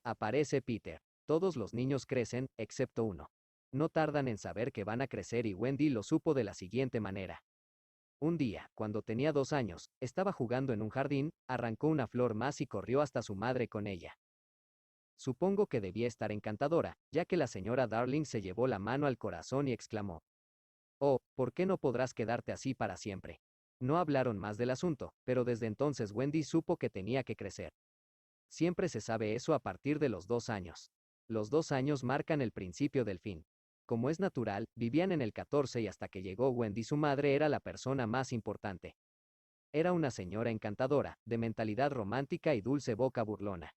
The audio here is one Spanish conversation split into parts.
Aparece Peter. Todos los niños crecen, excepto uno. No tardan en saber que van a crecer y Wendy lo supo de la siguiente manera. Un día, cuando tenía 2 años, estaba jugando en un jardín, arrancó una flor más y corrió hasta su madre con ella. Supongo que debía estar encantadora, ya que la señora Darling se llevó la mano al corazón y exclamó: «Oh, ¿por qué no podrás quedarte así para siempre?». No hablaron más del asunto, pero desde entonces Wendy supo que tenía que crecer. Siempre se sabe eso a partir de los 2 años. Los 2 años marcan el principio del fin. Como es natural, vivían en el 14 y hasta que llegó Wendy su madre era la persona más importante. Era una señora encantadora, de mentalidad romántica y dulce boca burlona.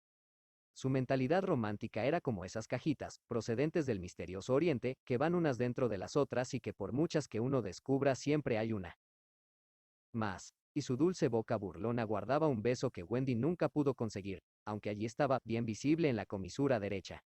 Su mentalidad romántica era como esas cajitas, procedentes del misterioso oriente, que van unas dentro de las otras y que por muchas que uno descubra siempre hay una más. Y su dulce boca burlona guardaba un beso que Wendy nunca pudo conseguir, aunque allí estaba, bien visible en la comisura derecha.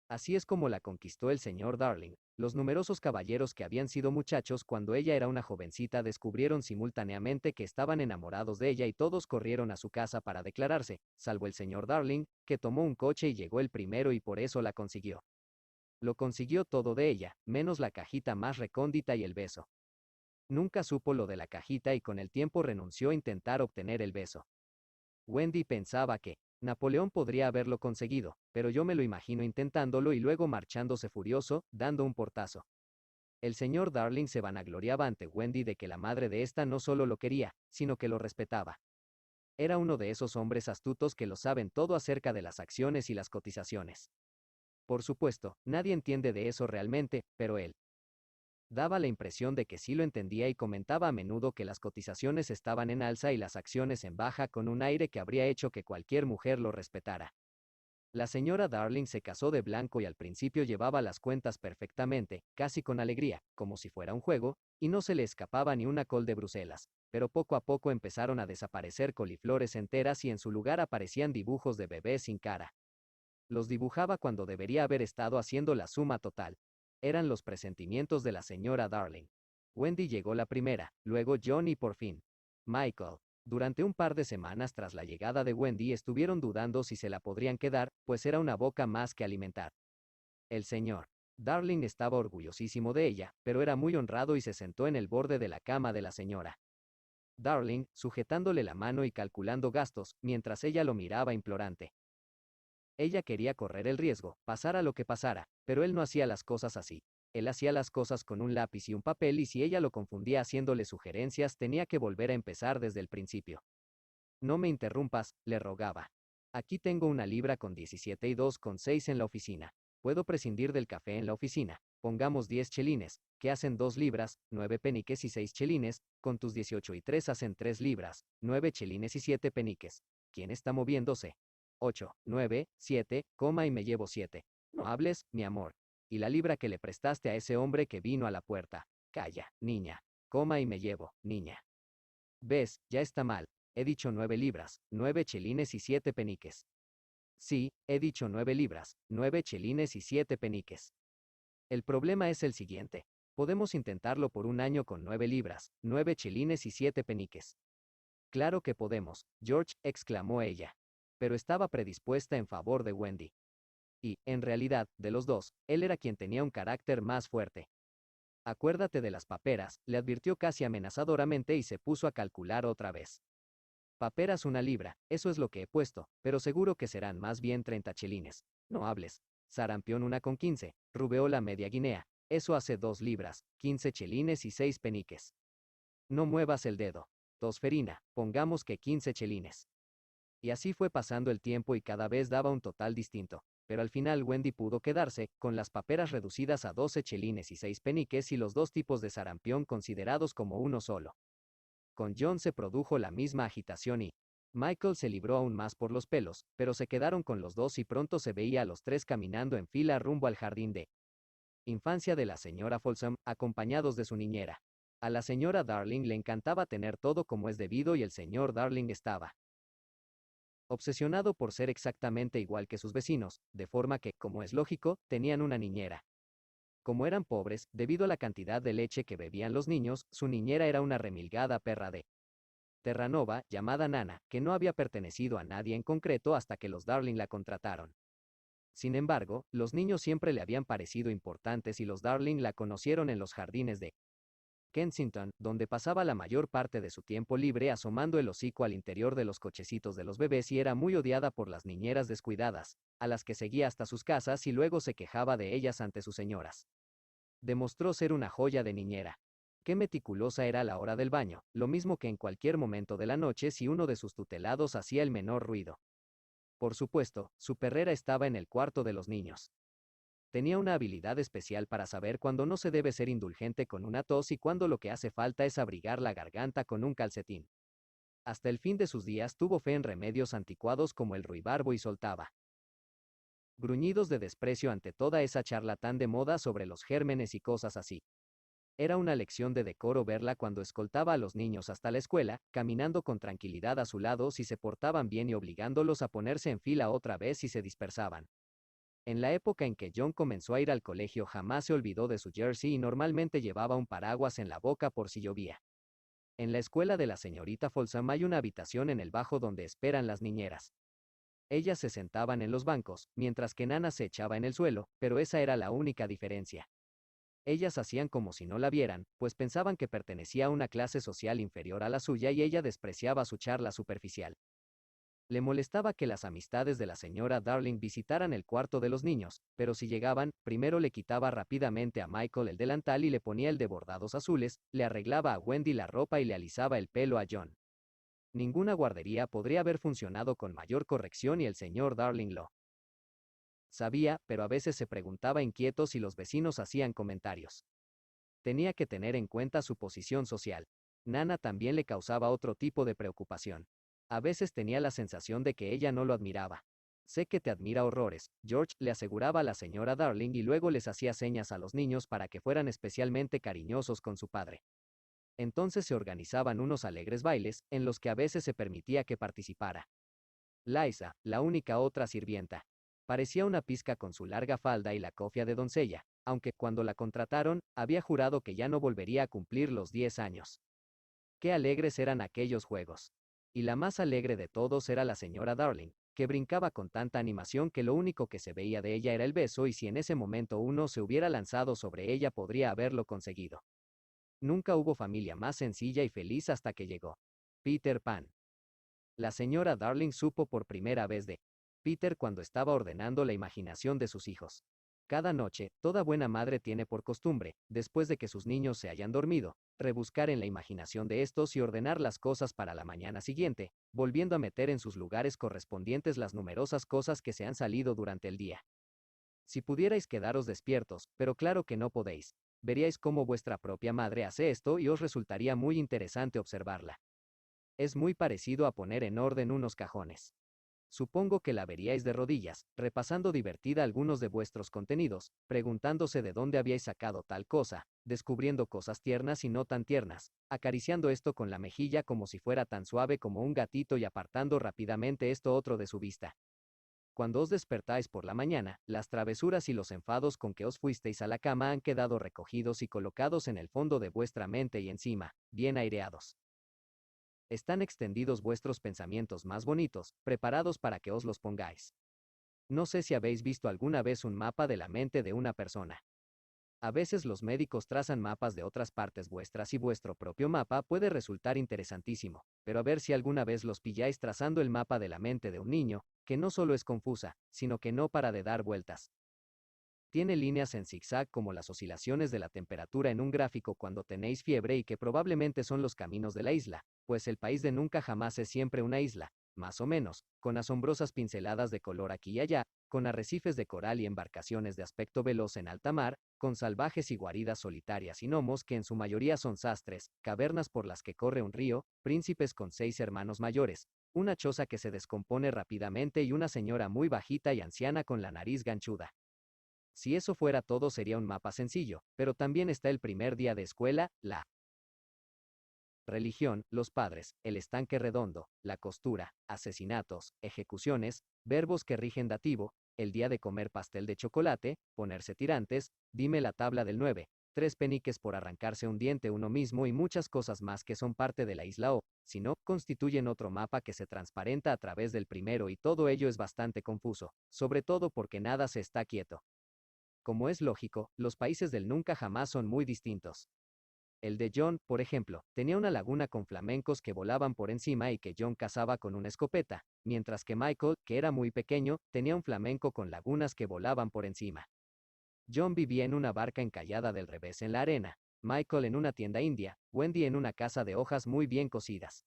Así es como la conquistó el señor Darling. Los numerosos caballeros que habían sido muchachos cuando ella era una jovencita descubrieron simultáneamente que estaban enamorados de ella y todos corrieron a su casa para declararse, salvo el señor Darling, que tomó un coche y llegó el primero y por eso la consiguió. Lo consiguió todo de ella, menos la cajita más recóndita y el beso. Nunca supo lo de la cajita y con el tiempo renunció a intentar obtener el beso. Wendy pensaba que Napoleón podría haberlo conseguido, pero yo me lo imagino intentándolo y luego marchándose furioso, dando un portazo. El señor Darling se vanagloriaba ante Wendy de que la madre de ésta no solo lo quería, sino que lo respetaba. Era uno de esos hombres astutos que lo saben todo acerca de las acciones y las cotizaciones. Por supuesto, nadie entiende de eso realmente, pero él daba la impresión de que sí lo entendía y comentaba a menudo que las cotizaciones estaban en alza y las acciones en baja con un aire que habría hecho que cualquier mujer lo respetara. La señora Darling se casó de blanco y al principio llevaba las cuentas perfectamente, casi con alegría, como si fuera un juego, y no se le escapaba ni una col de Bruselas, pero poco a poco empezaron a desaparecer coliflores enteras y en su lugar aparecían dibujos de bebés sin cara. Los dibujaba cuando debería haber estado haciendo la suma total. Eran los presentimientos de la señora Darling. Wendy llegó la primera, luego John y por fin Michael. Durante un par de semanas tras la llegada de Wendy estuvieron dudando si se la podrían quedar, pues era una boca más que alimentar. El señor Darling estaba orgullosísimo de ella, pero era muy honrado y se sentó en el borde de la cama de la señora Darling, sujetándole la mano y calculando gastos, mientras ella lo miraba implorante. Ella quería correr el riesgo, pasara lo que pasara, pero él no hacía las cosas así. Él hacía las cosas con un lápiz y un papel y si ella lo confundía haciéndole sugerencias tenía que volver a empezar desde el principio. No me interrumpas, le rogaba. Aquí tengo una libra con 17 y 2,6 en la oficina. Puedo prescindir del café en la oficina. Pongamos 10 chelines, que hacen 2 libras, 9 peniques y 6 chelines, con tus 18 y 3 hacen 3 libras, 9 chelines y 7 peniques. ¿Quién está moviéndose? 8, 9, 7, coma y me llevo 7. No hables, mi amor. Y la libra que le prestaste a ese hombre que vino a la puerta. Calla, niña. Coma y me llevo, niña. ¿Ves? Ya está mal. He dicho 9 libras, 9 chelines y 7 peniques. Sí, he dicho 9 libras, 9 chelines y 7 peniques. El problema es el siguiente. Podemos intentarlo por un año con 9 libras, 9 chelines y 7 peniques. Claro que podemos, George, exclamó ella. Pero estaba predispuesta en favor de Wendy. Y, en realidad, de los dos, él era quien tenía un carácter más fuerte. Acuérdate de las paperas, le advirtió casi amenazadoramente y se puso a calcular otra vez. Paperas una libra, eso es lo que he puesto, pero seguro que serán más bien 30 chelines. No hables. Sarampión 1,15, rubeola media guinea, eso hace 2 libras, 15 chelines y 6 peniques. No muevas el dedo. Tosferina, pongamos que 15 chelines. Y así fue pasando el tiempo y cada vez daba un total distinto, pero al final Wendy pudo quedarse, con las paperas reducidas a 12 chelines y 6 peniques y los dos tipos de sarampión considerados como uno solo. Con John se produjo la misma agitación y Michael se libró aún más por los pelos, pero se quedaron con los dos y pronto se veía a los tres caminando en fila rumbo al jardín de infancia de la señora Folsom, acompañados de su niñera. A la señora Darling le encantaba tener todo como es debido y el señor Darling estaba obsesionado por ser exactamente igual que sus vecinos, de forma que, como es lógico, tenían una niñera. Como eran pobres, debido a la cantidad de leche que bebían los niños, su niñera era una remilgada perra de Terranova, llamada Nana, que no había pertenecido a nadie en concreto hasta que los Darling la contrataron. Sin embargo, los niños siempre le habían parecido importantes y los Darling la conocieron en los jardines de Kensington, donde pasaba la mayor parte de su tiempo libre asomando el hocico al interior de los cochecitos de los bebés y era muy odiada por las niñeras descuidadas, a las que seguía hasta sus casas y luego se quejaba de ellas ante sus señoras. Demostró ser una joya de niñera. Qué meticulosa era a la hora del baño, lo mismo que en cualquier momento de la noche si uno de sus tutelados hacía el menor ruido. Por supuesto, su perrera estaba en el cuarto de los niños. Tenía una habilidad especial para saber cuándo no se debe ser indulgente con una tos y cuándo lo que hace falta es abrigar la garganta con un calcetín. Hasta el fin de sus días tuvo fe en remedios anticuados como el ruibarbo y soltaba gruñidos de desprecio ante toda esa charlatán de moda sobre los gérmenes y cosas así. Era una lección de decoro verla cuando escoltaba a los niños hasta la escuela, caminando con tranquilidad a su lado si se portaban bien y obligándolos a ponerse en fila otra vez si se dispersaban. En la época en que John comenzó a ir al colegio jamás se olvidó de su jersey y normalmente llevaba un paraguas en la boca por si llovía. En la escuela de la señorita Folsom hay una habitación en el bajo donde esperan las niñeras. Ellas se sentaban en los bancos, mientras que Nana se echaba en el suelo, pero esa era la única diferencia. Ellas hacían como si no la vieran, pues pensaban que pertenecía a una clase social inferior a la suya y ella despreciaba su charla superficial. Le molestaba que las amistades de la señora Darling visitaran el cuarto de los niños, pero si llegaban, primero le quitaba rápidamente a Michael el delantal y le ponía el de bordados azules, le arreglaba a Wendy la ropa y le alisaba el pelo a John. Ninguna guardería podría haber funcionado con mayor corrección y el señor Darling lo sabía, pero a veces se preguntaba inquieto si los vecinos hacían comentarios. Tenía que tener en cuenta su posición social. Nana también le causaba otro tipo de preocupación. A veces tenía la sensación de que ella no lo admiraba. Sé que te admira horrores, George, le aseguraba a la señora Darling y luego les hacía señas a los niños para que fueran especialmente cariñosos con su padre. Entonces se organizaban unos alegres bailes, en los que a veces se permitía que participara. Liza, la única otra sirvienta, parecía una pizca con su larga falda y la cofia de doncella, aunque cuando la contrataron, había jurado que ya no volvería a cumplir los 10 años. Qué alegres eran aquellos juegos. Y la más alegre de todos era la señora Darling, que brincaba con tanta animación que lo único que se veía de ella era el beso y si en ese momento uno se hubiera lanzado sobre ella podría haberlo conseguido. Nunca hubo familia más sencilla y feliz hasta que llegó Peter Pan. La señora Darling supo por primera vez de Peter cuando estaba ordenando la imaginación de sus hijos. Cada noche, toda buena madre tiene por costumbre, después de que sus niños se hayan dormido, rebuscar en la imaginación de estos y ordenar las cosas para la mañana siguiente, volviendo a meter en sus lugares correspondientes las numerosas cosas que se han salido durante el día. Si pudierais quedaros despiertos, pero claro que no podéis, veríais cómo vuestra propia madre hace esto y os resultaría muy interesante observarla. Es muy parecido a poner en orden unos cajones. Supongo que la veríais de rodillas, repasando divertida algunos de vuestros contenidos, preguntándose de dónde habíais sacado tal cosa, descubriendo cosas tiernas y no tan tiernas, acariciando esto con la mejilla como si fuera tan suave como un gatito y apartando rápidamente esto otro de su vista. Cuando os despertáis por la mañana, las travesuras y los enfados con que os fuisteis a la cama han quedado recogidos y colocados en el fondo de vuestra mente y encima, bien aireados. Están extendidos vuestros pensamientos más bonitos, preparados para que os los pongáis. No sé si habéis visto alguna vez un mapa de la mente de una persona. A veces los médicos trazan mapas de otras partes vuestras y vuestro propio mapa puede resultar interesantísimo, pero a ver si alguna vez los pilláis trazando el mapa de la mente de un niño, que no solo es confusa, sino que no para de dar vueltas. Tiene líneas en zigzag como las oscilaciones de la temperatura en un gráfico cuando tenéis fiebre y que probablemente son los caminos de la isla, pues el país de nunca jamás es siempre una isla, más o menos, con asombrosas pinceladas de color aquí y allá, con arrecifes de coral y embarcaciones de aspecto veloz en alta mar, con salvajes y guaridas solitarias y gnomos que en su mayoría son sastres, cavernas por las que corre un río, príncipes con 6 hermanos mayores, una choza que se descompone rápidamente y una señora muy bajita y anciana con la nariz ganchuda. Si eso fuera todo sería un mapa sencillo, pero también está el primer día de escuela, la religión, los padres, el estanque redondo, la costura, asesinatos, ejecuciones, verbos que rigen dativo, el día de comer pastel de chocolate, ponerse tirantes, dime la tabla del 9, 3 peniques por arrancarse un diente uno mismo y muchas cosas más que son parte de la isla o, si no, constituyen otro mapa que se transparenta a través del primero y todo ello es bastante confuso, sobre todo porque nada se está quieto. Como es lógico, los países del nunca jamás son muy distintos. El de John, por ejemplo, tenía una laguna con flamencos que volaban por encima y que John cazaba con una escopeta, mientras que Michael, que era muy pequeño, tenía un flamenco con lagunas que volaban por encima. John vivía en una barca encallada del revés en la arena, Michael en una tienda india, Wendy en una casa de hojas muy bien cosidas.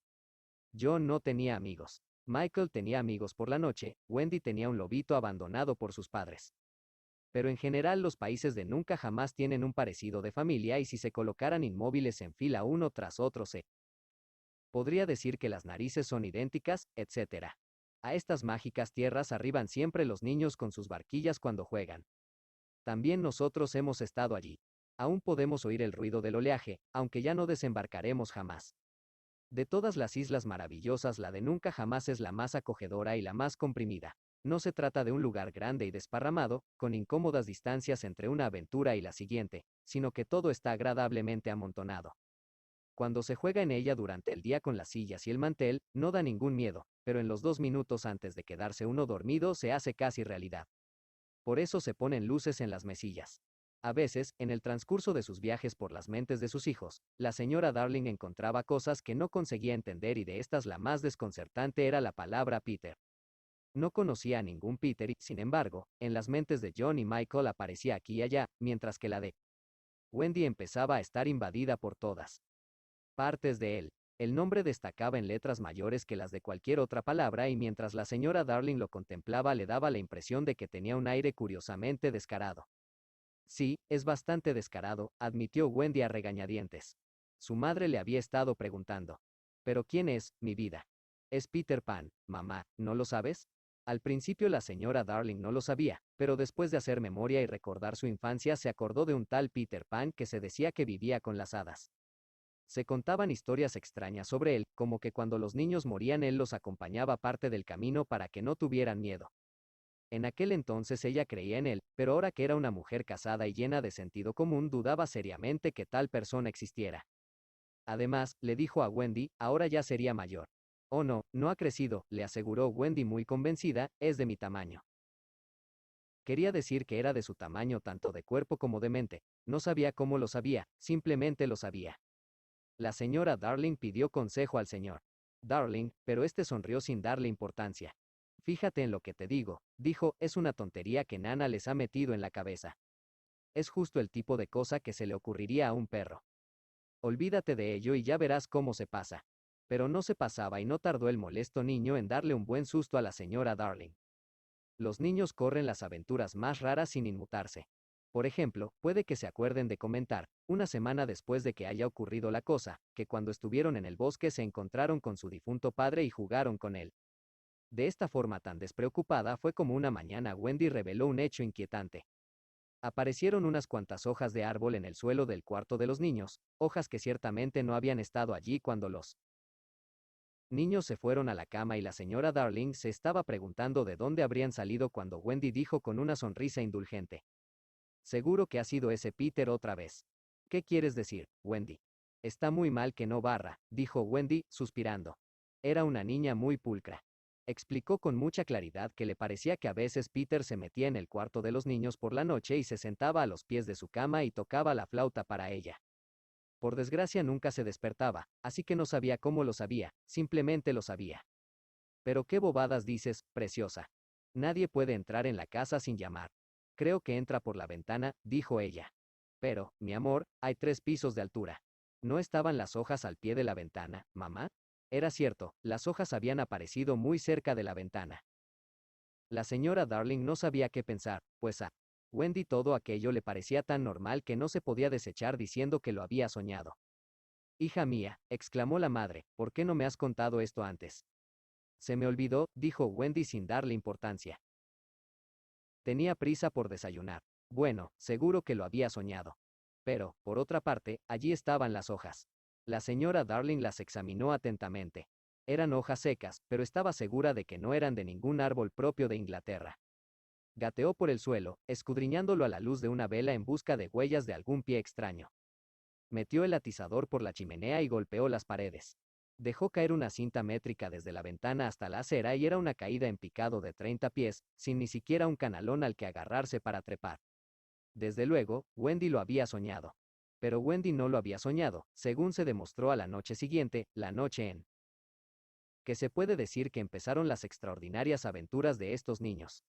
John no tenía amigos. Michael tenía amigos por la noche, Wendy tenía un lobito abandonado por sus padres. Pero en general los países de nunca jamás tienen un parecido de familia y si se colocaran inmóviles en fila uno tras otro se podría decir que las narices son idénticas, etc. A estas mágicas tierras arriban siempre los niños con sus barquillas cuando juegan. También nosotros hemos estado allí. Aún podemos oír el ruido del oleaje, aunque ya no desembarcaremos jamás. De todas las islas maravillosas, la de nunca jamás es la más acogedora y la más comprimida. No se trata de un lugar grande y desparramado, con incómodas distancias entre una aventura y la siguiente, sino que todo está agradablemente amontonado. Cuando se juega en ella durante el día con las sillas y el mantel, no da ningún miedo, pero en los 2 minutos antes de quedarse uno dormido se hace casi realidad. Por eso se ponen luces en las mesillas. A veces, en el transcurso de sus viajes por las mentes de sus hijos, la señora Darling encontraba cosas que no conseguía entender y de estas la más desconcertante era la palabra Peter. No conocía a ningún Peter y, sin embargo, en las mentes de John y Michael aparecía aquí y allá, mientras que la de Wendy empezaba a estar invadida por todas partes de él. El nombre destacaba en letras mayores que las de cualquier otra palabra y mientras la señora Darling lo contemplaba le daba la impresión de que tenía un aire curiosamente descarado. Sí, es bastante descarado, admitió Wendy a regañadientes. Su madre le había estado preguntando. ¿Pero quién es, mi vida? Es Peter Pan, mamá, ¿no lo sabes? Al principio la señora Darling no lo sabía, pero después de hacer memoria y recordar su infancia se acordó de un tal Peter Pan que se decía que vivía con las hadas. Se contaban historias extrañas sobre él, como que cuando los niños morían él los acompañaba parte del camino para que no tuvieran miedo. En aquel entonces ella creía en él, pero ahora que era una mujer casada y llena de sentido común dudaba seriamente que tal persona existiera. Además, le dijo a Wendy, ahora ya sería mayor. Oh no, no ha crecido, le aseguró Wendy muy convencida, es de mi tamaño. Quería decir que era de su tamaño tanto de cuerpo como de mente, no sabía cómo lo sabía, simplemente lo sabía. La señora Darling pidió consejo al señor Darling, pero este sonrió sin darle importancia. Fíjate en lo que te digo, dijo, es una tontería que Nana les ha metido en la cabeza. Es justo el tipo de cosa que se le ocurriría a un perro. Olvídate de ello y ya verás cómo se pasa. Pero no se pasaba y no tardó el molesto niño en darle un buen susto a la señora Darling. Los niños corren las aventuras más raras sin inmutarse. Por ejemplo, puede que se acuerden de comentar, una semana después de que haya ocurrido la cosa, que cuando estuvieron en el bosque se encontraron con su difunto padre y jugaron con él. De esta forma tan despreocupada fue como una mañana Wendy reveló un hecho inquietante. Aparecieron unas cuantas hojas de árbol en el suelo del cuarto de los niños, hojas que ciertamente no habían estado allí cuando los niños se fueron a la cama y la señora Darling se estaba preguntando de dónde habrían salido cuando Wendy dijo con una sonrisa indulgente. Seguro que ha sido ese Peter otra vez. ¿Qué quieres decir, Wendy? Está muy mal que no barra, dijo Wendy, suspirando. Era una niña muy pulcra. Explicó con mucha claridad que le parecía que a veces Peter se metía en el cuarto de los niños por la noche y se sentaba a los pies de su cama y tocaba la flauta para ella. Por desgracia nunca se despertaba, así que no sabía cómo lo sabía, simplemente lo sabía. Pero qué bobadas dices, preciosa. Nadie puede entrar en la casa sin llamar. Creo que entra por la ventana, dijo ella. Pero, mi amor, hay 3 pisos de altura. ¿No estaban las hojas al pie de la ventana, mamá? Era cierto, las hojas habían aparecido muy cerca de la ventana. La señora Darling no sabía qué pensar, pues a Wendy todo aquello le parecía tan normal que no se podía desechar diciendo que lo había soñado. Hija mía, exclamó la madre, ¿por qué no me has contado esto antes? Se me olvidó, dijo Wendy sin darle importancia. Tenía prisa por desayunar. Bueno, seguro que lo había soñado. Pero, por otra parte, allí estaban las hojas. La señora Darling las examinó atentamente. Eran hojas secas, pero estaba segura de que no eran de ningún árbol propio de Inglaterra. Gateó por el suelo, escudriñándolo a la luz de una vela en busca de huellas de algún pie extraño. Metió el atizador por la chimenea y golpeó las paredes. Dejó caer una cinta métrica desde la ventana hasta la acera y era una caída en picado de 30 pies, sin ni siquiera un canalón al que agarrarse para trepar. Desde luego, Wendy lo había soñado. Pero Wendy no lo había soñado, según se demostró a la noche siguiente, la noche en que se puede decir que empezaron las extraordinarias aventuras de estos niños.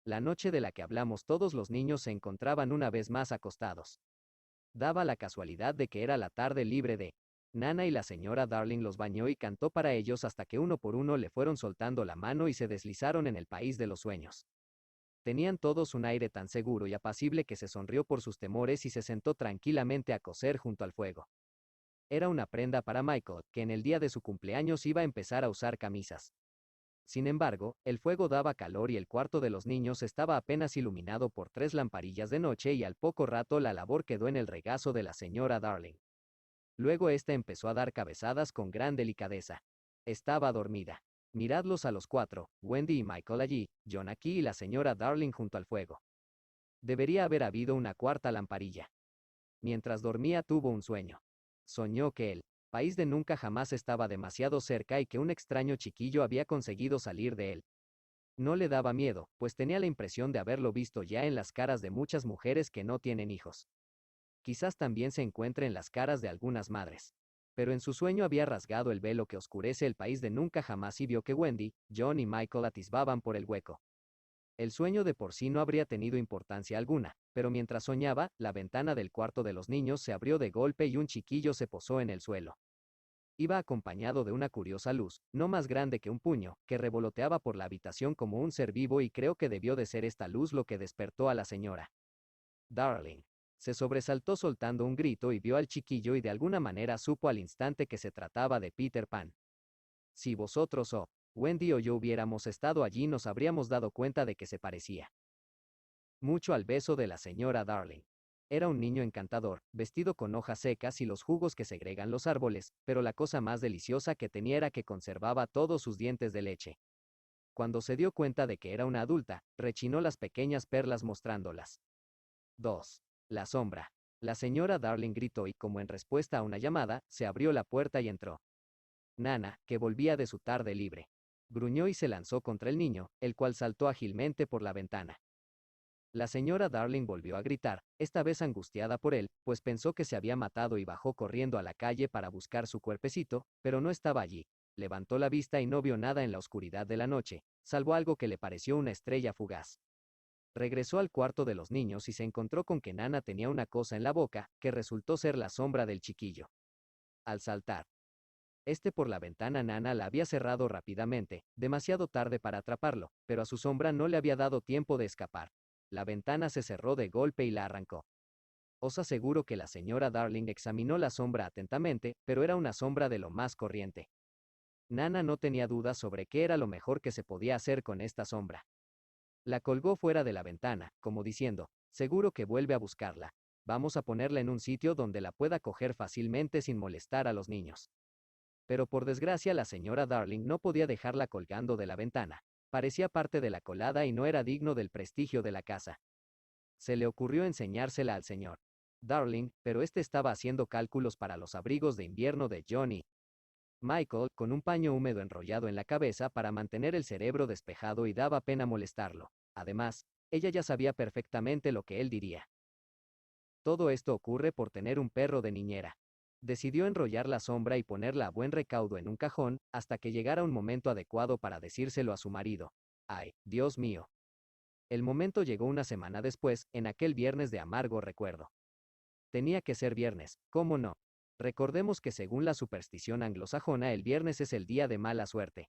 La noche de la que hablamos, todos los niños se encontraban una vez más acostados. Daba la casualidad de que era la tarde libre de Nana y la señora Darling los bañó y cantó para ellos hasta que uno por uno le fueron soltando la mano y se deslizaron en el país de los sueños. Tenían todos un aire tan seguro y apacible que se sonrió por sus temores y se sentó tranquilamente a coser junto al fuego. Era una prenda para Michael, que en el día de su cumpleaños iba a empezar a usar camisas. Sin embargo, el fuego daba calor y el cuarto de los niños estaba apenas iluminado por 3 lamparillas de noche y al poco rato la labor quedó en el regazo de la señora Darling. Luego ésta empezó a dar cabezadas con gran delicadeza. Estaba dormida. Miradlos a los 4, Wendy y Michael allí, John aquí y la señora Darling junto al fuego. Debería haber habido una cuarta lamparilla. Mientras dormía tuvo un sueño. Soñó que el país de nunca jamás estaba demasiado cerca y que un extraño chiquillo había conseguido salir de él. No le daba miedo, pues tenía la impresión de haberlo visto ya en las caras de muchas mujeres que no tienen hijos. Quizás también se encuentre en las caras de algunas madres. Pero en su sueño había rasgado el velo que oscurece el país de nunca jamás y vio que Wendy, John y Michael atisbaban por el hueco. El sueño de por sí no habría tenido importancia alguna, pero mientras soñaba, la ventana del cuarto de los niños se abrió de golpe y un chiquillo se posó en el suelo. Iba acompañado de una curiosa luz, no más grande que un puño, que revoloteaba por la habitación como un ser vivo y creo que debió de ser esta luz lo que despertó a la señora Darling. Se sobresaltó soltando un grito y vio al chiquillo y de alguna manera supo al instante que se trataba de Peter Pan. Si vosotros o Wendy o yo hubiéramos estado allí nos habríamos dado cuenta de que se parecía mucho al beso de la señora Darling. Era un niño encantador, vestido con hojas secas y los jugos que segregan los árboles, pero la cosa más deliciosa que tenía era que conservaba todos sus dientes de leche. Cuando se dio cuenta de que era una adulta, rechinó las pequeñas perlas mostrándolas. 2. La sombra. La señora Darling gritó y, como en respuesta a una llamada, se abrió la puerta y entró Nana, que volvía de su tarde libre. Gruñó y se lanzó contra el niño, el cual saltó ágilmente por la ventana. La señora Darling volvió a gritar, esta vez angustiada por él, pues pensó que se había matado y bajó corriendo a la calle para buscar su cuerpecito, pero no estaba allí. Levantó la vista y no vio nada en la oscuridad de la noche, salvo algo que le pareció una estrella fugaz. Regresó al cuarto de los niños y se encontró con que Nana tenía una cosa en la boca, que resultó ser la sombra del chiquillo. Al saltar por la ventana, Nana la había cerrado rápidamente, demasiado tarde para atraparlo, pero a su sombra no le había dado tiempo de escapar. La ventana se cerró de golpe y la arrancó. Os aseguro que la señora Darling examinó la sombra atentamente, pero era una sombra de lo más corriente. Nana no tenía dudas sobre qué era lo mejor que se podía hacer con esta sombra. La colgó fuera de la ventana, como diciendo, seguro que vuelve a buscarla. Vamos a ponerla en un sitio donde la pueda coger fácilmente sin molestar a los niños. Pero por desgracia la señora Darling no podía dejarla colgando de la ventana. Parecía parte de la colada y no era digno del prestigio de la casa. Se le ocurrió enseñársela al señor Darling, pero este estaba haciendo cálculos para los abrigos de invierno de Johnny Michael, con un paño húmedo enrollado en la cabeza para mantener el cerebro despejado y daba pena molestarlo. Además, ella ya sabía perfectamente lo que él diría. Todo esto ocurre por tener un perro de niñera. Decidió enrollar la sombra y ponerla a buen recaudo en un cajón, hasta que llegara un momento adecuado para decírselo a su marido. ¡Ay, Dios mío! El momento llegó una semana después, en aquel viernes de amargo recuerdo. Tenía que ser viernes, ¿cómo no? Recordemos que según la superstición anglosajona el viernes es el día de mala suerte.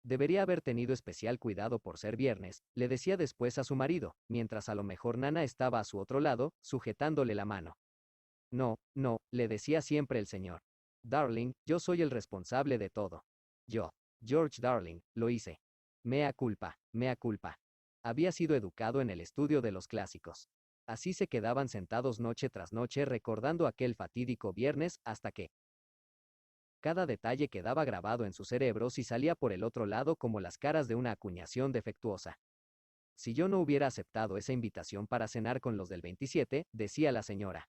Debería haber tenido especial cuidado por ser viernes, le decía después a su marido, mientras a lo mejor Nana estaba a su otro lado, sujetándole la mano. No, no, le decía siempre el señor Darling, yo soy el responsable de todo. Yo, George Darling, lo hice. Mea culpa, mea culpa. Había sido educado en el estudio de los clásicos. Así se quedaban sentados noche tras noche recordando aquel fatídico viernes hasta que cada detalle quedaba grabado en sus cerebros y salía por el otro lado como las caras de una acuñación defectuosa. Si yo no hubiera aceptado esa invitación para cenar con los del 27, decía la señora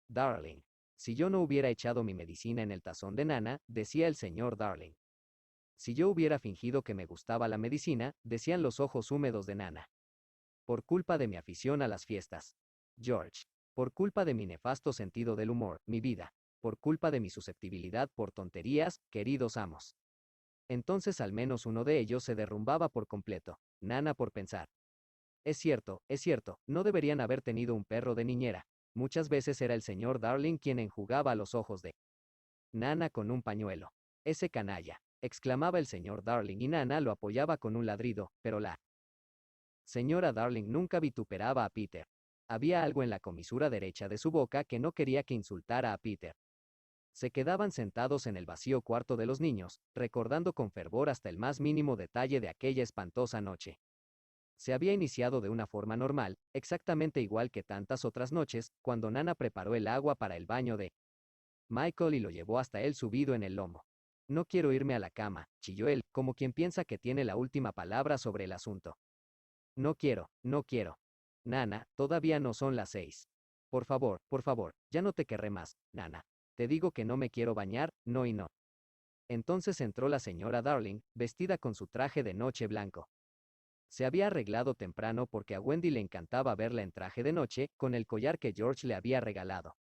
Darling. Si yo no hubiera echado mi medicina en el tazón de Nana, decía el señor Darling. Si yo hubiera fingido que me gustaba la medicina, decían los ojos húmedos de Nana. Por culpa de mi afición a las fiestas. George. Por culpa de mi nefasto sentido del humor, mi vida. Por culpa de mi susceptibilidad por tonterías, queridos amos. Entonces al menos uno de ellos se derrumbaba por completo. Nana por pensar. Es cierto, no deberían haber tenido un perro de niñera. Muchas veces era el señor Darling quien enjugaba los ojos de Nana con un pañuelo. Ese canalla, exclamaba el señor Darling y Nana lo apoyaba con un ladrido, pero la señora Darling nunca vituperaba a Peter. Había algo en la comisura derecha de su boca que no quería que insultara a Peter. Se quedaban sentados en el vacío cuarto de los niños, recordando con fervor hasta el más mínimo detalle de aquella espantosa noche. Se había iniciado de una forma normal, exactamente igual que tantas otras noches, cuando Nana preparó el agua para el baño de Michael y lo llevó hasta él subido en el lomo. No quiero irme a la cama, chilló él, como quien piensa que tiene la última palabra sobre el asunto. No quiero, no quiero. Nana, todavía no son las 6. Por favor, ya no te querré más, Nana. Te digo que no me quiero bañar, no y no. Entonces entró la señora Darling, vestida con su traje de noche blanco. Se había arreglado temprano porque a Wendy le encantaba verla en traje de noche, con el collar que George le había regalado.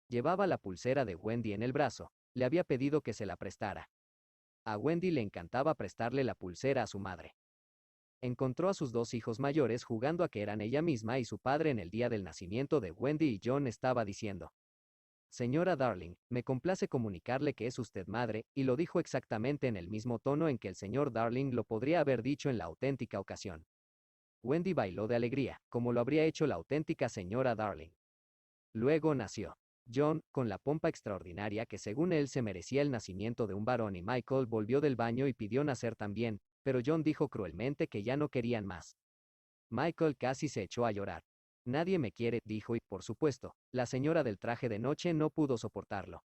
Llevaba la pulsera de Wendy en el brazo, le había pedido que se la prestara. A Wendy le encantaba prestarle la pulsera a su madre. Encontró a sus dos hijos mayores jugando a que eran ella misma y su padre en el día del nacimiento de Wendy y John estaba diciendo: Señora Darling, me complace comunicarle que es usted madre, y lo dijo exactamente en el mismo tono en que el señor Darling lo podría haber dicho en la auténtica ocasión. Wendy bailó de alegría, como lo habría hecho la auténtica señora Darling. Luego nació John, con la pompa extraordinaria que según él se merecía el nacimiento de un varón, y Michael volvió del baño y pidió nacer también, pero John dijo cruelmente que ya no querían más. Michael casi se echó a llorar. Nadie me quiere, dijo, y por supuesto, la señora del traje de noche no pudo soportarlo.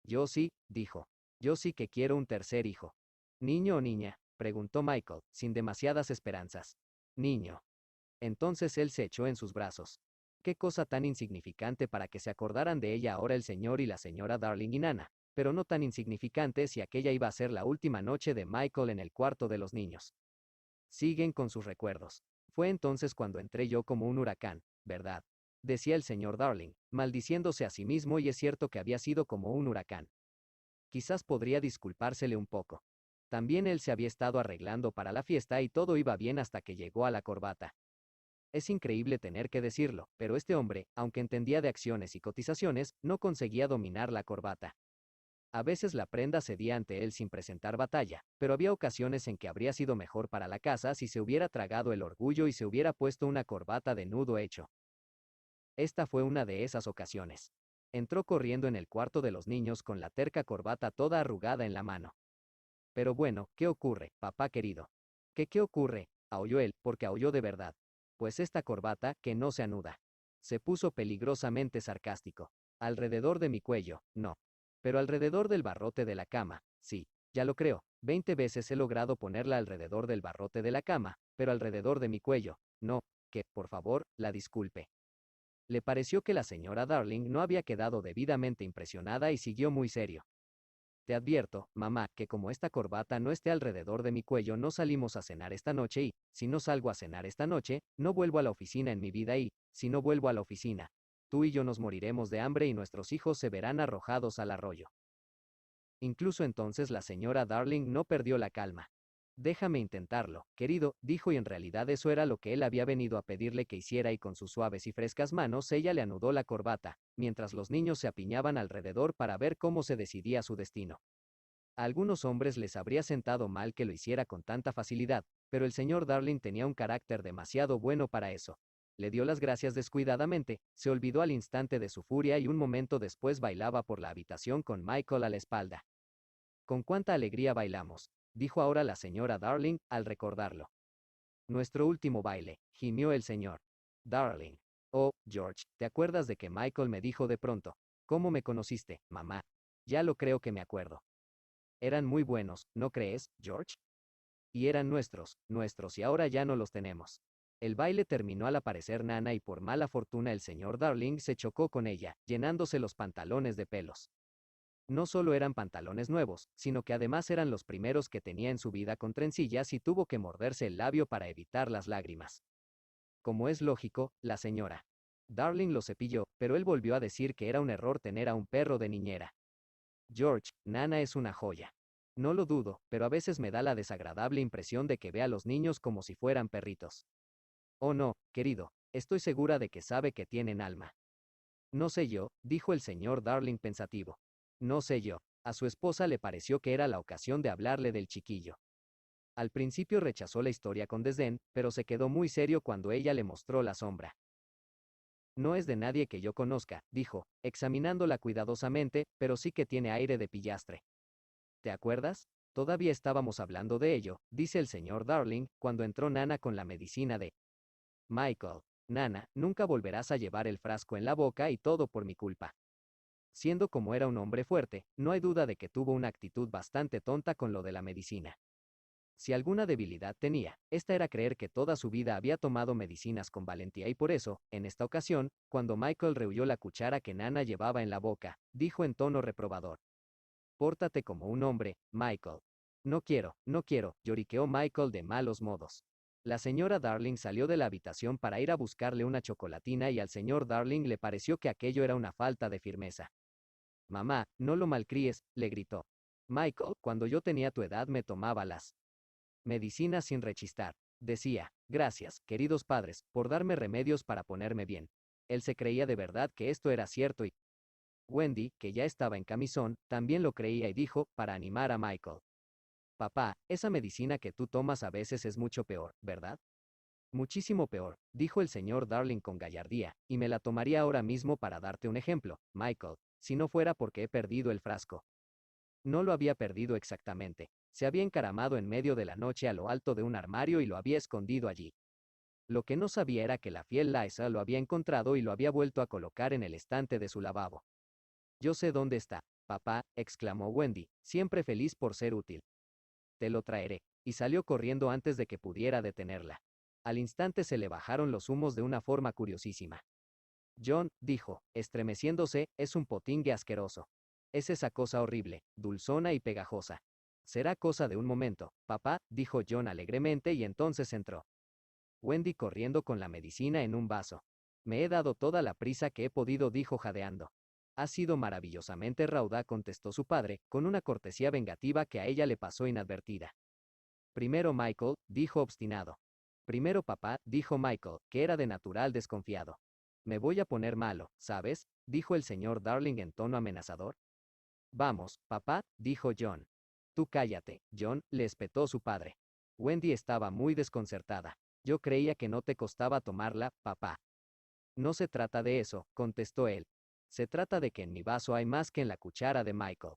Yo sí, dijo. Yo sí que quiero un tercer hijo. ¿Niño o niña?, preguntó Michael, sin demasiadas esperanzas. Niño. Entonces él se echó en sus brazos. Qué cosa tan insignificante para que se acordaran de ella ahora el señor y la señora Darling y Nana, pero no tan insignificante si aquella iba a ser la última noche de Michael en el cuarto de los niños. Siguen con sus recuerdos. Fue entonces cuando entré yo como un huracán, ¿verdad?, decía el señor Darling, maldiciéndose a sí mismo, y es cierto que había sido como un huracán. Quizás podría disculpársele un poco. También él se había estado arreglando para la fiesta y todo iba bien hasta que llegó a la corbata. Es increíble tener que decirlo, pero este hombre, aunque entendía de acciones y cotizaciones, no conseguía dominar la corbata. A veces la prenda cedía ante él sin presentar batalla, pero había ocasiones en que habría sido mejor para la casa si se hubiera tragado el orgullo y se hubiera puesto una corbata de nudo hecho. Esta fue una de esas ocasiones. Entró corriendo en el cuarto de los niños con la terca corbata toda arrugada en la mano. Pero bueno, ¿qué ocurre, papá querido? ¿Qué ocurre?, aulló él, porque aulló de verdad. Pues esta corbata, que no se anuda. Se puso peligrosamente sarcástico. Alrededor de mi cuello, no. Pero alrededor del barrote de la cama, sí, ya lo creo. 20 veces he logrado ponerla alrededor del barrote de la cama, pero alrededor de mi cuello, no. Que, por favor, la disculpe. Le pareció que la señora Darling no había quedado debidamente impresionada y siguió muy serio. Te advierto, mamá, que como esta corbata no esté alrededor de mi cuello, no salimos a cenar esta noche y, si no salgo a cenar esta noche, no vuelvo a la oficina en mi vida y, si no vuelvo a la oficina, tú y yo nos moriremos de hambre y nuestros hijos se verán arrojados al arroyo. Incluso entonces la señora Darling no perdió la calma. Déjame intentarlo, querido, dijo, y en realidad eso era lo que él había venido a pedirle que hiciera, y con sus suaves y frescas manos ella le anudó la corbata, mientras los niños se apiñaban alrededor para ver cómo se decidía su destino. A algunos hombres les habría sentado mal que lo hiciera con tanta facilidad, pero el señor Darling tenía un carácter demasiado bueno para eso. Le dio las gracias descuidadamente, se olvidó al instante de su furia y un momento después bailaba por la habitación con Michael a la espalda. Con cuánta alegría bailamos, dijo ahora la señora Darling, al recordarlo. Nuestro último baile, gimió el señor Darling. Oh, George, ¿te acuerdas de que Michael me dijo de pronto? ¿Cómo me conociste, mamá? Ya lo creo que me acuerdo. Eran muy buenos, ¿no crees, George? y eran nuestros, y ahora ya no los tenemos. El baile terminó al aparecer Nana y por mala fortuna el señor Darling se chocó con ella, llenándose los pantalones de pelos. No solo eran pantalones nuevos, sino que además eran los primeros que tenía en su vida con trencillas y tuvo que morderse el labio para evitar las lágrimas. Como es lógico, la señora Darling lo cepilló, pero él volvió a decir que era un error tener a un perro de niñera. George, Nana es una joya. No lo dudo, pero a veces me da la desagradable impresión de que ve a los niños como si fueran perritos. Oh no, querido, estoy segura de que sabe que tienen alma. No sé yo, dijo el señor Darling pensativo. No sé yo. A su esposa le pareció que era la ocasión de hablarle del chiquillo. Al principio rechazó la historia con desdén, pero se quedó muy serio cuando ella le mostró la sombra. No es de nadie que yo conozca, dijo, examinándola cuidadosamente, pero sí que tiene aire de pillastre. ¿Te acuerdas? Todavía estábamos hablando de ello, dice el señor Darling, cuando entró Nana con la medicina de Michael. Nana, nunca volverás a llevar el frasco en la boca y todo por mi culpa. Siendo como era un hombre fuerte, no hay duda de que tuvo una actitud bastante tonta con lo de la medicina. Si alguna debilidad tenía, esta era creer que toda su vida había tomado medicinas con valentía y por eso, en esta ocasión, cuando Michael rehuyó la cuchara que Nana llevaba en la boca, dijo en tono reprobador. Pórtate como un hombre, Michael. No quiero, lloriqueó Michael de malos modos. La señora Darling salió de la habitación para ir a buscarle una chocolatina y al señor Darling le pareció que aquello era una falta de firmeza. Mamá, no lo malcríes, le gritó. Michael, cuando yo tenía tu edad me tomaba las medicinas sin rechistar. Decía, gracias, queridos padres, por darme remedios para ponerme bien. Él se creía de verdad que esto era cierto y Wendy, que ya estaba en camisón, también lo creía y dijo, para animar a Michael. Papá, esa medicina que tú tomas a veces es mucho peor, ¿verdad? Muchísimo peor, dijo el señor Darling con gallardía, y me la tomaría ahora mismo para darte un ejemplo, Michael, si no fuera porque he perdido el frasco. No lo había perdido exactamente, se había encaramado en medio de la noche a lo alto de un armario y lo había escondido allí. Lo que no sabía era que la fiel Liza lo había encontrado y lo había vuelto a colocar en el estante de su lavabo. Yo sé dónde está, papá, exclamó Wendy, siempre feliz por ser útil. Te lo traeré, y salió corriendo antes de que pudiera detenerla. Al instante se le bajaron los humos de una forma curiosísima. John, dijo, estremeciéndose, es un potingue asqueroso. Es esa cosa horrible, dulzona y pegajosa. Será cosa de un momento, papá, dijo John alegremente y entonces entró. Wendy corriendo con la medicina en un vaso. Me he dado toda la prisa que he podido, dijo jadeando. Ha sido maravillosamente rauda, contestó su padre, con una cortesía vengativa que a ella le pasó inadvertida. Primero Michael, dijo obstinado. Primero papá, dijo Michael, que era de natural desconfiado. Me voy a poner malo, ¿sabes? Dijo el señor Darling en tono amenazador. Vamos, papá, dijo John. Tú cállate, John, le espetó su padre. Wendy estaba muy desconcertada. Yo creía que no te costaba tomarla, papá. No se trata de eso, contestó él. Se trata de que en mi vaso hay más que en la cuchara de Michael.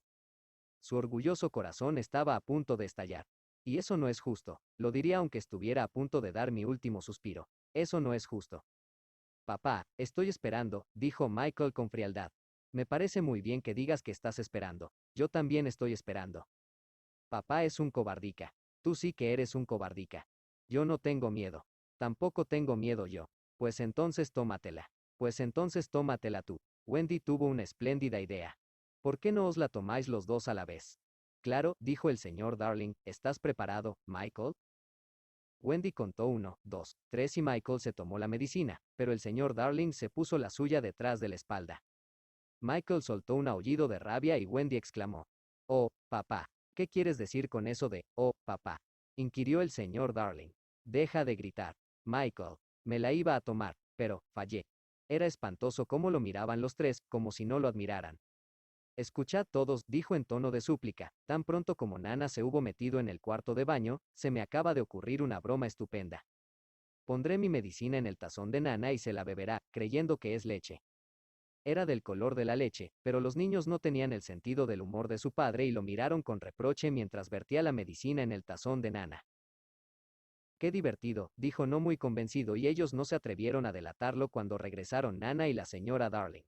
Su orgulloso corazón estaba a punto de estallar. Y eso no es justo, lo diría aunque estuviera a punto de dar mi último suspiro. Eso no es justo. Papá, estoy esperando, dijo Michael con frialdad. Me parece muy bien que digas que estás esperando. Yo también estoy esperando. Papá es un cobardica. Tú sí que eres un cobardica. Yo no tengo miedo. Tampoco tengo miedo yo. Pues entonces tómatela. Pues entonces tómatela tú. Wendy tuvo una espléndida idea. ¿Por qué no os la tomáis los dos a la vez? Claro, dijo el señor Darling, ¿estás preparado, Michael? Wendy contó 1, 2, 3 y Michael se tomó la medicina, pero el señor Darling se puso la suya detrás de la espalda. Michael soltó un aullido de rabia y Wendy exclamó. Oh, papá, ¿qué quieres decir con eso de, oh, papá? Inquirió el señor Darling. Deja de gritar. Michael, me la iba a tomar, pero, fallé. Era espantoso cómo lo miraban los tres, como si no lo admiraran. Escuchad todos, dijo en tono de súplica, tan pronto como Nana se hubo metido en el cuarto de baño, se me acaba de ocurrir una broma estupenda. Pondré mi medicina en el tazón de Nana y se la beberá, creyendo que es leche. Era del color de la leche, pero los niños no tenían el sentido del humor de su padre y lo miraron con reproche mientras vertía la medicina en el tazón de Nana. Qué divertido, dijo no muy convencido y ellos no se atrevieron a delatarlo cuando regresaron Nana y la señora Darling.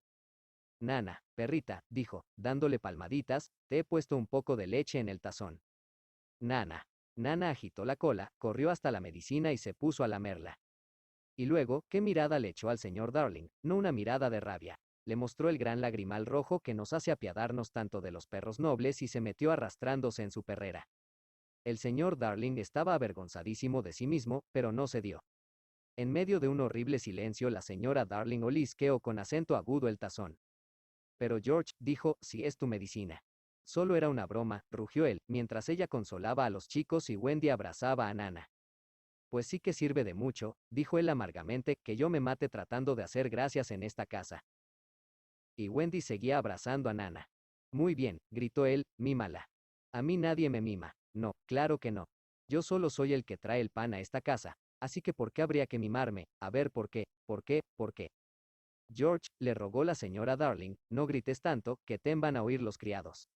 Nana, perrita, dijo, dándole palmaditas, te he puesto un poco de leche en el tazón. Nana. Nana agitó la cola, corrió hasta la medicina y se puso a lamerla. Y luego, ¿qué mirada le echó al señor Darling? No una mirada de rabia. Le mostró el gran lagrimal rojo que nos hace apiadarnos tanto de los perros nobles y se metió arrastrándose en su perrera. El señor Darling estaba avergonzadísimo de sí mismo, pero no cedió. En medio de un horrible silencio la señora Darling olisqueó con acento agudo el tazón. Pero George, dijo, si es tu medicina. Solo era una broma, rugió él, mientras ella consolaba a los chicos y Wendy abrazaba a Nana. Pues sí que sirve de mucho, dijo él amargamente, que yo me mate tratando de hacer gracias en esta casa. Y Wendy seguía abrazando a Nana. Muy bien, gritó él, mímala. A mí nadie me mima. No, claro que no. Yo solo soy el que trae el pan a esta casa, así que ¿por qué habría que mimarme? A ver, ¿por qué? ¿Por qué? ¿Por qué? George, le rogó la señora Darling, no grites tanto, que te van a oír los criados.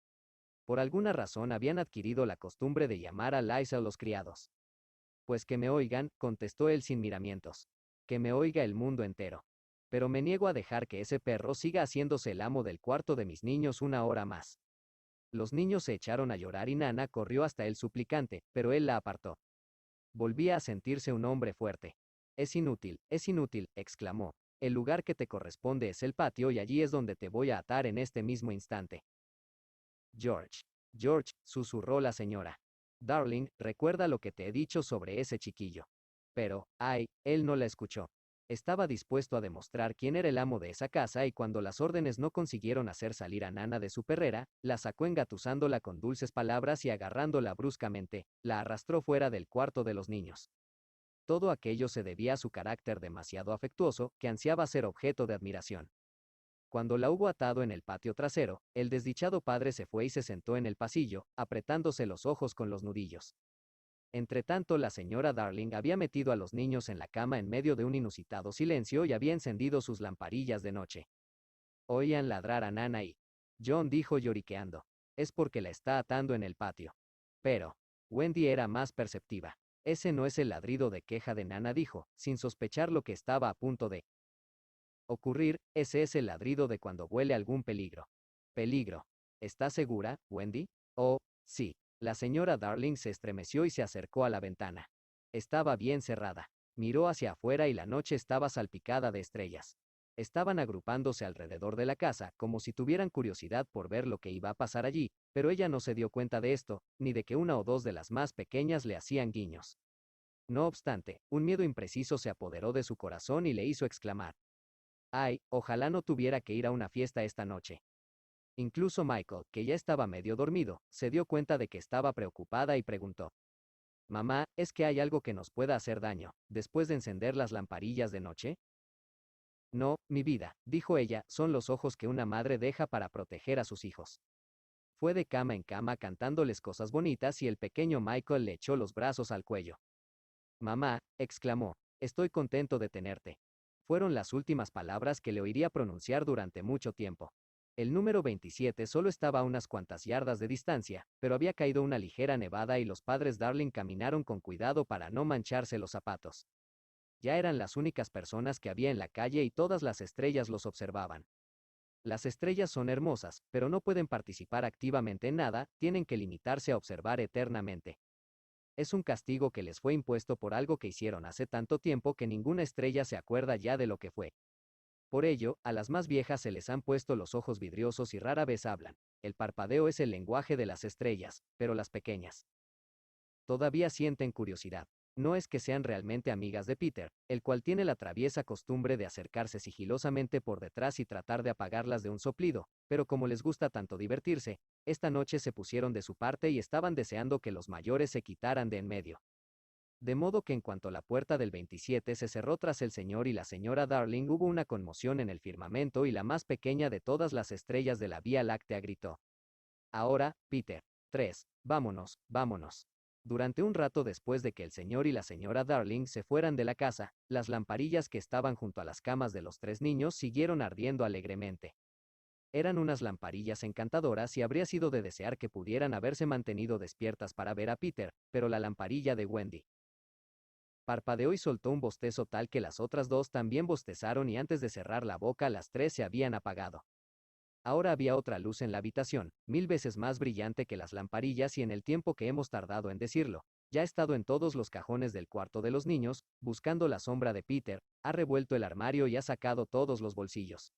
Por alguna razón habían adquirido la costumbre de llamar a Liza los criados. Pues que me oigan, contestó él sin miramientos. Que me oiga el mundo entero. Pero me niego a dejar que ese perro siga haciéndose el amo del cuarto de mis niños una hora más. Los niños se echaron a llorar y Nana corrió hasta él suplicante, pero él la apartó. Volvía a sentirse un hombre fuerte. Es inútil, exclamó. El lugar que te corresponde es el patio y allí es donde te voy a atar en este mismo instante. George. George, susurró la señora. Darling, recuerda lo que te he dicho sobre ese chiquillo. Pero, ay, él no la escuchó. Estaba dispuesto a demostrar quién era el amo de esa casa y cuando las órdenes no consiguieron hacer salir a Nana de su perrera, la sacó engatusándola con dulces palabras y agarrándola bruscamente, la arrastró fuera del cuarto de los niños. Todo aquello se debía a su carácter demasiado afectuoso, que ansiaba ser objeto de admiración. Cuando la hubo atado en el patio trasero, el desdichado padre se fue y se sentó en el pasillo, apretándose los ojos con los nudillos. Entretanto, la señora Darling había metido a los niños en la cama en medio de un inusitado silencio y había encendido sus lamparillas de noche. Oían ladrar a Nana y John dijo lloriqueando. Es porque la está atando en el patio. Pero Wendy era más perceptiva. Ese no es el ladrido de queja de Nana, dijo, sin sospechar lo que estaba a punto de ocurrir, ese es el ladrido de cuando huele algún peligro. Peligro. ¿Estás segura, Wendy? Oh, sí. La señora Darling se estremeció y se acercó a la ventana. Estaba bien cerrada. Miró hacia afuera y la noche estaba salpicada de estrellas. Estaban agrupándose alrededor de la casa, como si tuvieran curiosidad por ver lo que iba a pasar allí, pero ella no se dio cuenta de esto, ni de que una o dos de las más pequeñas le hacían guiños. No obstante, un miedo impreciso se apoderó de su corazón y le hizo exclamar: ay, ojalá no tuviera que ir a una fiesta esta noche. Incluso Michael, que ya estaba medio dormido, se dio cuenta de que estaba preocupada y preguntó: mamá, ¿es que hay algo que nos pueda hacer daño, después de encender las lamparillas de noche? No, mi vida, dijo ella, son los ojos que una madre deja para proteger a sus hijos. Fue de cama en cama cantándoles cosas bonitas y el pequeño Michael le echó los brazos al cuello. Mamá, exclamó, estoy contento de tenerte. Fueron las últimas palabras que le oiría pronunciar durante mucho tiempo. El número 27 solo estaba a unas cuantas yardas de distancia, pero había caído una ligera nevada y los padres Darling caminaron con cuidado para no mancharse los zapatos. Ya eran las únicas personas que había en la calle y todas las estrellas los observaban. Las estrellas son hermosas, pero no pueden participar activamente en nada, tienen que limitarse a observar eternamente. Es un castigo que les fue impuesto por algo que hicieron hace tanto tiempo que ninguna estrella se acuerda ya de lo que fue. Por ello, a las más viejas se les han puesto los ojos vidriosos y rara vez hablan. El parpadeo es el lenguaje de las estrellas, pero las pequeñas todavía sienten curiosidad. No es que sean realmente amigas de Peter, el cual tiene la traviesa costumbre de acercarse sigilosamente por detrás y tratar de apagarlas de un soplido, pero como les gusta tanto divertirse, esta noche se pusieron de su parte y estaban deseando que los mayores se quitaran de en medio. De modo que en cuanto la puerta del 27 se cerró tras el señor y la señora Darling, hubo una conmoción en el firmamento y la más pequeña de todas las estrellas de la Vía Láctea gritó: ahora, Peter. 3. Vámonos, vámonos. Durante un rato después de que el señor y la señora Darling se fueran de la casa, las lamparillas que estaban junto a las camas de los tres niños siguieron ardiendo alegremente. Eran unas lamparillas encantadoras y habría sido de desear que pudieran haberse mantenido despiertas para ver a Peter, pero la lamparilla de Wendy parpadeó y soltó un bostezo tal que las otras dos también bostezaron y antes de cerrar la boca las tres se habían apagado. Ahora había otra luz en la habitación, 1000 veces más brillante que las lamparillas y en el tiempo que hemos tardado en decirlo, Ya ha estado en todos los cajones del cuarto de los niños, buscando la sombra de Peter, ha revuelto el armario y ha sacado todos los bolsillos.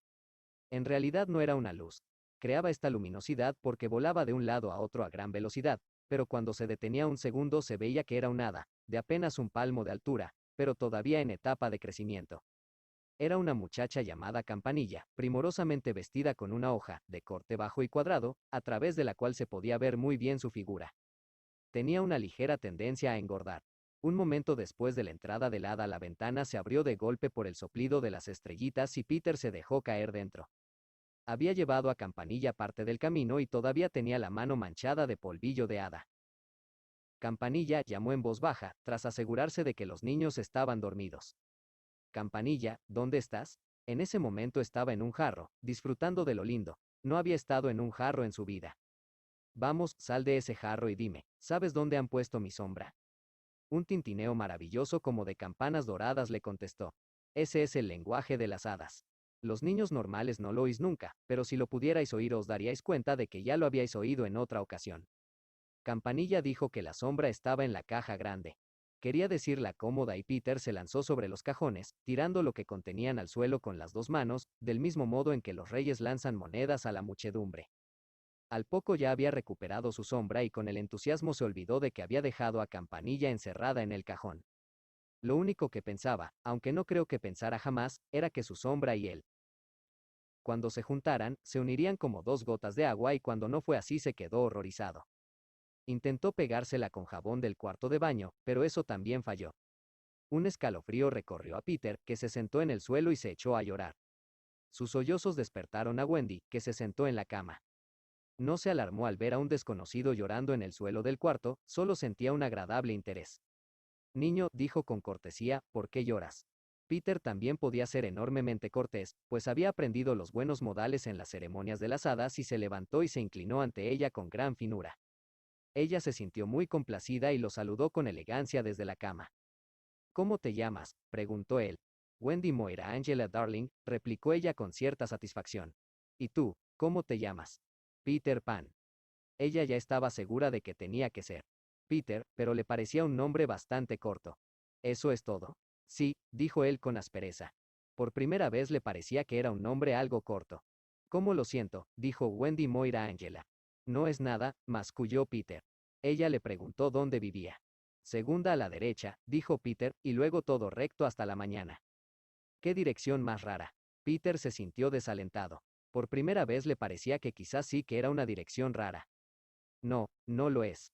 En realidad no era una luz. Creaba esta luminosidad porque volaba de un lado a otro a gran velocidad, pero cuando se detenía un segundo se veía que era un hada, de apenas un palmo de altura, pero todavía en etapa de crecimiento. Era una muchacha llamada Campanilla, primorosamente vestida con una hoja, de corte bajo y cuadrado, a través de la cual se podía ver muy bien su figura. Tenía una ligera tendencia a engordar. Un momento después de la entrada del hada la ventana se abrió de golpe por el soplido de las estrellitas y Peter se dejó caer dentro. Había llevado a Campanilla parte del camino y todavía tenía la mano manchada de polvillo de hada. Campanilla llamó en voz baja, tras asegurarse de que los niños estaban dormidos. Campanilla, ¿dónde estás? En ese momento estaba en un jarro, disfrutando de lo lindo. No había estado en un jarro en su vida. Vamos, sal de ese jarro y dime, ¿sabes dónde han puesto mi sombra? Un tintineo maravilloso como de campanas doradas le contestó. Ese es el lenguaje de las hadas. Los niños normales no lo oís nunca, pero si lo pudierais oír os daríais cuenta de que ya lo habíais oído en otra ocasión. Campanilla dijo que la sombra estaba en la caja grande. Quería decir la cómoda y Peter se lanzó sobre los cajones, tirando lo que contenían al suelo con las dos manos, del mismo modo en que los reyes lanzan monedas a la muchedumbre. Al poco ya había recuperado su sombra y con el entusiasmo se olvidó de que había dejado a Campanilla encerrada en el cajón. Lo único que pensaba, aunque no creo que pensara jamás, era que su sombra y él, cuando se juntaran, se unirían como dos gotas de agua y cuando no fue así se quedó horrorizado. Intentó pegársela con jabón del cuarto de baño, pero eso también falló. Un escalofrío recorrió a Peter, que se sentó en el suelo y se echó a llorar. Sus sollozos despertaron a Wendy, que se sentó en la cama. No se alarmó al ver a un desconocido llorando en el suelo del cuarto, solo sentía un agradable interés. Niño, dijo con cortesía, ¿por qué lloras? Peter también podía ser enormemente cortés, pues había aprendido los buenos modales en las ceremonias de las hadas y se levantó y se inclinó ante ella con gran finura. Ella se sintió muy complacida y lo saludó con elegancia desde la cama. ¿Cómo te llamas?, preguntó él. Wendy Moira Angela Darling, replicó ella con cierta satisfacción. ¿Y tú, cómo te llamas? Peter Pan. Ella ya estaba segura de que tenía que ser Peter, pero le parecía un nombre bastante corto. ¿Eso es todo? Sí, dijo él con aspereza. Por primera vez le parecía que era un nombre algo corto. ¿Cómo lo siento?, dijo Wendy Moira Angela. No es nada, masculló Peter. Ella le preguntó dónde vivía. Segunda a la derecha, dijo Peter, y luego todo recto hasta la mañana. ¿Qué dirección más rara? Peter se sintió desalentado. Por primera vez le parecía que quizás sí que era una dirección rara. No, no lo es.